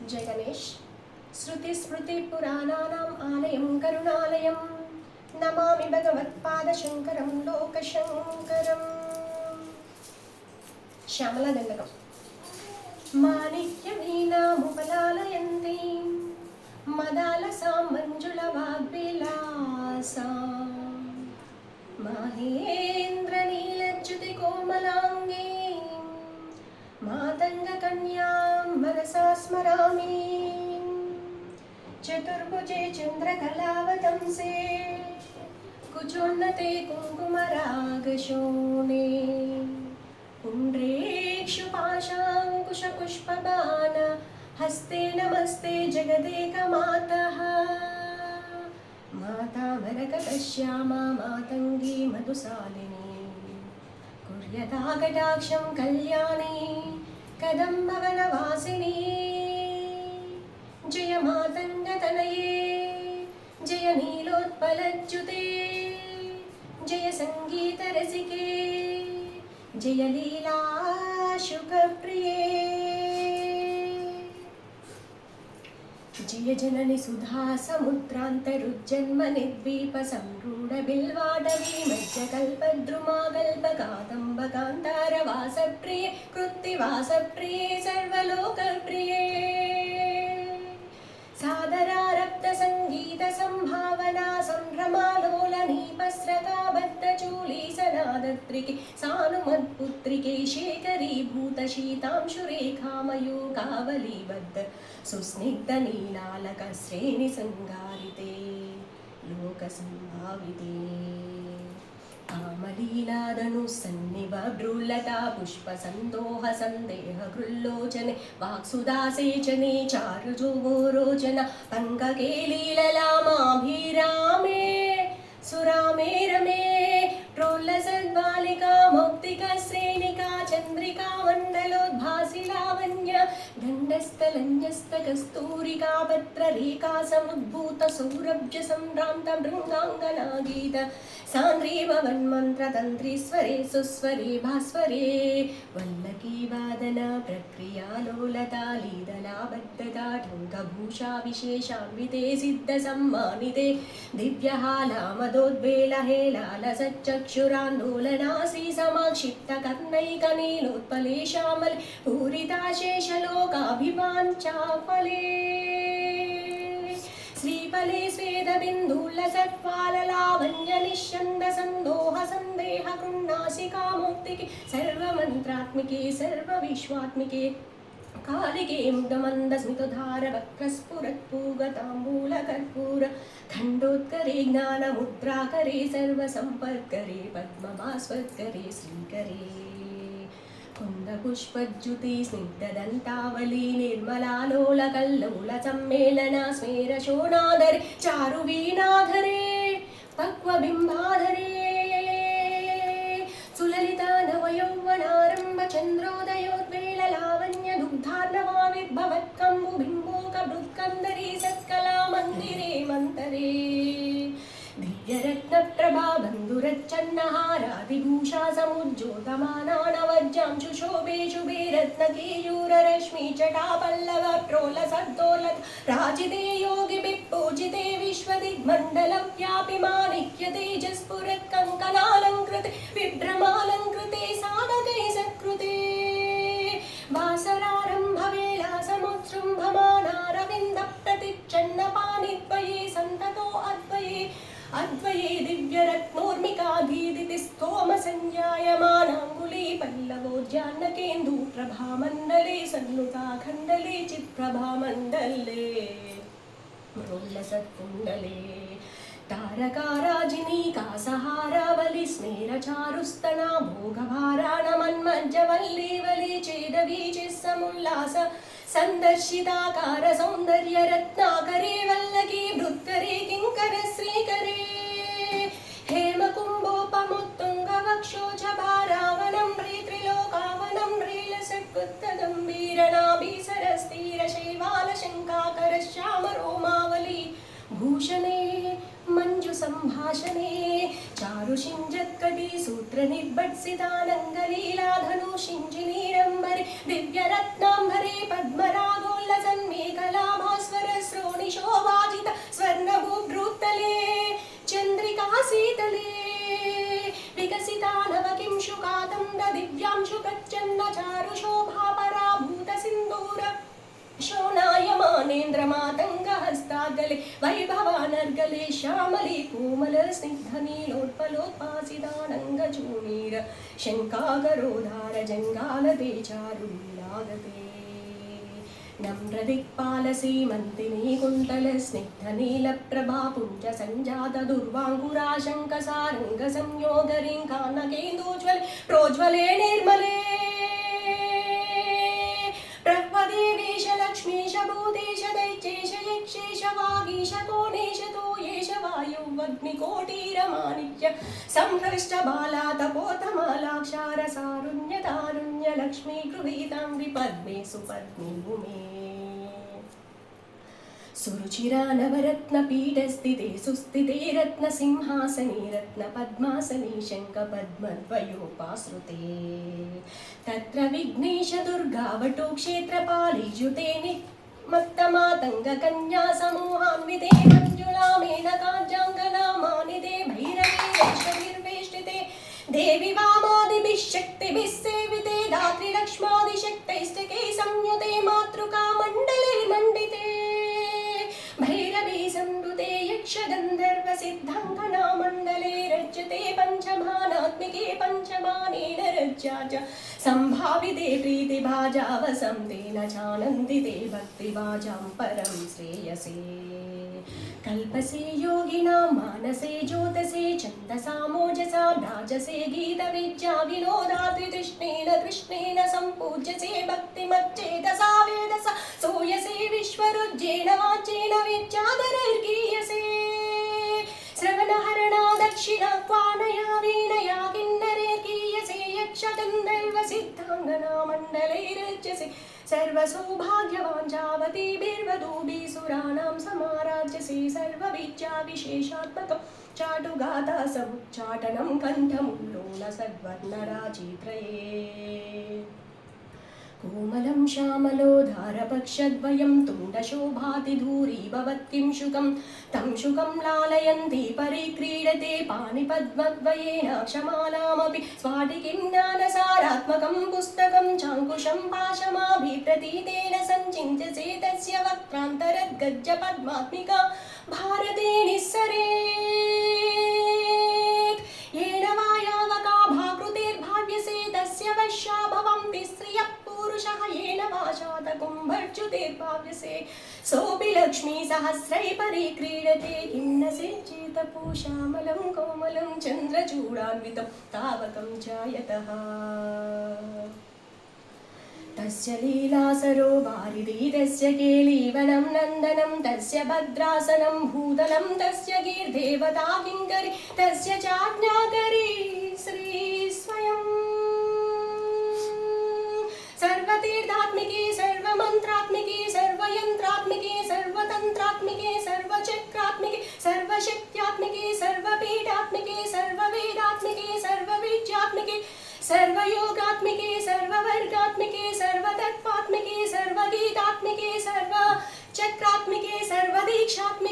जय गणेश। श्रुतिस्मृतिपुराणानाम् आलयं करुणालयं नमामि भगवत्पादशङ्करं लोकशङ्करम्। श्यामलादण्डकं माणिक्यवीणामुपलालयन्तीं मदालसां मञ्जुलवाग्विलासां माहेन्द्रनीलच्युतिकोमलाङ्गीं मातङ्गकन्यां मनसा स्मरामि। चतुर्भुजे चन्द्रकलावतंसे कुचोन्नते कुङ्कुमरागशोणे पुण्ड्रेक्षुपाशाङ्कुशपुष्पबाण हस्ते नमस्ते जगदेकमातः माता मरकतश्यामा मातङ्गी मधुसालिनी कुर्यता कटाक्षं कल्याणी कदम्बवनवासिनी। जय मातङ्गतनये जय नीलोत्पलच्युते जय सङ्गीतरसिके जय लीलाशुकप्रिये। जय जननि सुधा समुद्रान्तरुज्जन्मनिद्वीपसंरूढबिल्वाटवी मज्जकल्पद्रुमाकल्पकादम्बकान्तारवासप्रिये कृत्तिवासप्रिये सर्वलोकप्रिये। सादरारब्धसङ्गीतसम्भावना सम्भ्रमालोलनीपस्रकाबद्धचूली सनादत्रिके सानुमत्पुत्रिके शेखरीभूतशीतांशुरेखामयूकावलीबद्ध सुस्निग्धनीलालकश्रेणिसङ्गारिते लोकसम्भाविते। कामलीलादनुसन्निभभ्रुलता पुष्पसन्दोह सन्देहगृल्लोचने वाक्सुधासेचने चारुजुगोरोचन पङ्ककेलीललामाभिरामे सुरामे रमे प्रोल्लसद्बालिका मौक्तिकश्रेणिका चन्द्रिका मण्डलोद्भासि लावण्य गण्डस्थलन्यस्तकस्तूरिका पत्ररेखा समुद्भूत सौरभ्य सम्भ्रान्त भृङ्गाङ्गनागीत सान्द्री भवन्मन्त्रतन्त्रीस्वरे सुस्वरे भास्वरे वल्लकी वादन प्रक्रिया लोलता लीदलाबद्धता ढङ्गभूषा विशेषान्विते सिद्धसम्मानिते दिव्यहालामदोद्वेलहेलालसच्चक्षुरान्दोलनासी समाक्षिप्तकर्णैकनीलोत्पले श्यामले पूरिताशेषलोकाभिवाञ्छाफले श्रीफले स्वेदबिन्दुलसत्पाललावण्यनिश्चन्दसन्दोह सन्देह कृण्णासिकामौक्तिके सर्वमन्त्रात्मिके सर्वविश्वात्मिके कालिके मुग्धमन्दस्मितधार वक्रस्फुरत्पूगताम्बूलकर्पूर खण्डोत्करे ज्ञानमुद्राकरे सर्वसम्पर्करे पद्मभास्वत्करे श्रीकरे कुन्दपुष्पज्युति स्निग्धदन्तावली निर्मलालोलकल्लोलसम्मेलना स्मेरशोणाधरे चारुवीणाधरे पक्वबिम्बाधरे सुललिता नवयौवनारम्भ चन्द्रोदयोद्वेललावण्य दुग्धार्णवाविर्भवत्कम्बुबिम्बोकबृत्कन्दरे सत्कला मन्दिरे मन्तरे दिव्यरत्नप्रभा बन्धुरच्चन्नहारादिभूषा समुज्ज्योतमानानवज्जां शुशोभे शुभे रत्नकेयूररश्मि जटापल्लव प्रोलसद्दोलत राजिते योगिभिः पूजिते विश्वदिग्मण्डलव्यापि माणिक्यतेजस्फुरत्कङ्कणालङ्कृते विभ्रमालङ्कृते साधके सत्कृते वासरारम्भवेला समुत्सृम्भमानारविन्दप्रतिच्छन्नपाणिद्वये सन्ततो अद्वये अद्वये दिव्यरत्नोर्मिकाधीदिति स्तोमसञ्जायमानाङ्गुली पल्लवोज्जानकेन्दु प्रभामण्डले सन्नुताखण्डले चित्प्रभामण्डले मृल्लसत्कुण्डले तारकाराजिनी कासहारावलि स्मेरचारुस्तना भोगभाराणमन्मज्जवल्लीवली चेदवीचिस्समुल्लास सन्दर्शिताकार सौन्दर्य रत्नाकरे वल्लकी भृत्करे किङ्कर श्रीकरे हेमकुम्भोपमुत्तुङ्गवक्षोजभारावनं त्रिलोकावनं ह्रीलसत्कृत्तगम्भीरनाभिसरस्थिरशैवालशङ्काकर श्यामरोमावली भूषणे मञ्जुसम्भाषणे चारुषिञ्जत्कटी सूत्रनिर्भट्सितानङ्गलीलाधनुषिञ्जिनीरम्बरे दिव्यरत्नाम्बरे पद्मरागोल्लसन्मेघ ज्ञानेन्द्रमातङ्गहस्तागले वैभवानर्गले श्यामले कोमलस्निग्धनीलोत्पलोत्पासितानङ्गचूणीर शङ्कागरोधार जङ्गालदे चारुलीलागते नम्रदिक्पालसीमन्तिनी कुन्तलस्निग्धनीलप्रभापुञ्ज सञ्जात दुर्वाङ्कुराशङ्कसारङ्गसंयोगरिङ्कानकेन्दोज्ज्वले प्रोज्ज्वले निर्मले ब्रह्मदेवेश लक्ष्मीश भूतेश दैत्येश यक्षेश वागीश कोणेश तोयेश वायुवग्निकोटीरमाणिक्य संहृष्टबाला तपोतमालाक्षारसारुण्यतारुण्य लक्ष्मी गृहीतां विपद्मे सुपद्मे भूमे सुरुचिरानवरत्नपीठस्थिते सुस्थिते रत्नसिंहासने रत्नपद्मासने शङ्खपद्मद्वयोपाश्रुते तत्र विघ्नेश दुर्गावटो क्षेत्रपालीजुते निमत्तमातङ्गकन्या समूहान्विते मञ्जुला मेनकाञ्जाङ्गनामानिते भैरवीरेष्टिते देवी वामादिभिः शक्तिभिः सेविते धात्री लक्ष्मादिशक्तैस्तके संयुते मातृका मण्डले मण्डिते भैरवी संवृते यक्षगन्धर्वसिद्धाङ्गना मण्डले रज्यते पञ्चमानात्मिके पञ्चमानेन रज्या च सम्भाविते प्रीतिभाजावसन्तेन चानन्दिते भक्तिभाजां परं श्रेयसे कल्पसे योगिनां मानसे ज्योतसे छन्दसा मोजसा राजसे गीतविद्या विनोदात्रितृष्णेन कृष्णेन सम्पूज्यसे भक्तिमच्चेतसा वेदसा सूयसे विश्वरुज्जेन वाचेन विद्याधरैर्गीयसे श्रवणहरणा दक्षिणा क्वानया वीणया किन्नरैर्गीयसे यक्षगन्धर्वसिद्धाङ्गना मण्डलैरज्यसे सर्वसौभाग्यवाञ्छावतीभिर्वधूभिः सुराणां समाराज्यसे सर्वविद्याविशेषात्मकं चाटुगाथा समुच्चाटनं कण्ठमुल्लोल सद्वर्णराजीत्रये कोमलं श्यामलोधारपक्षद्वयं तुण्डशोभाति धूरी भवत्किं शुकं तं शुकं लालयन्ती परिक्रीडते पाणिपद्मद्वयेन क्षमालामपि स्फाटिकिं ज्ञानसारात्मकं पुस्तकं चाङ्कुशं पाशमाभिप्रतीतेन सञ्चिन्त्यसे तस्य वक्त्रान्तरद्गज्जपद्मात्मिका भारते निःसरेत् येन वायावका भाकृतिर्भाव्यसे तस्य वश्या भवन्ति स्त्रियः पुरुषः येन वाशातकुम्भर्च्युतिर्भाव्यसे सोऽपि लक्ष्मी सहस्रै परिक्रीडते किं न सेच्चेतपूषामलं कोमलं चन्द्रचूडान्वितं तावकं जायतः तस्य लीलासरो वारिधि तस्य केलीवनं नन्दनं तस्य भद्रासनं भूतलं तस्य गीर्देवता किङ्करी तस्य चाज्ञाकरी श्री स्वयं सर्वतीर्थात्मिके सर्वमन्त्रात्मिके सर्वयन्त्रात्मिके सर्वतन्त्रात्मिके सर्वचक्रात्मिके सर्वशक्त्यात्मिके सर्वपीठात्मिके सर्ववेदात्मिके सर्वविद्यात्मिके सर्वयोगात्मिके सर्ववर्गात्मिके सर्वतत्त्वात्मिके सर्वगीतात्मिके सर्वचक्रात्मिके सर्वदीक्षात्मिके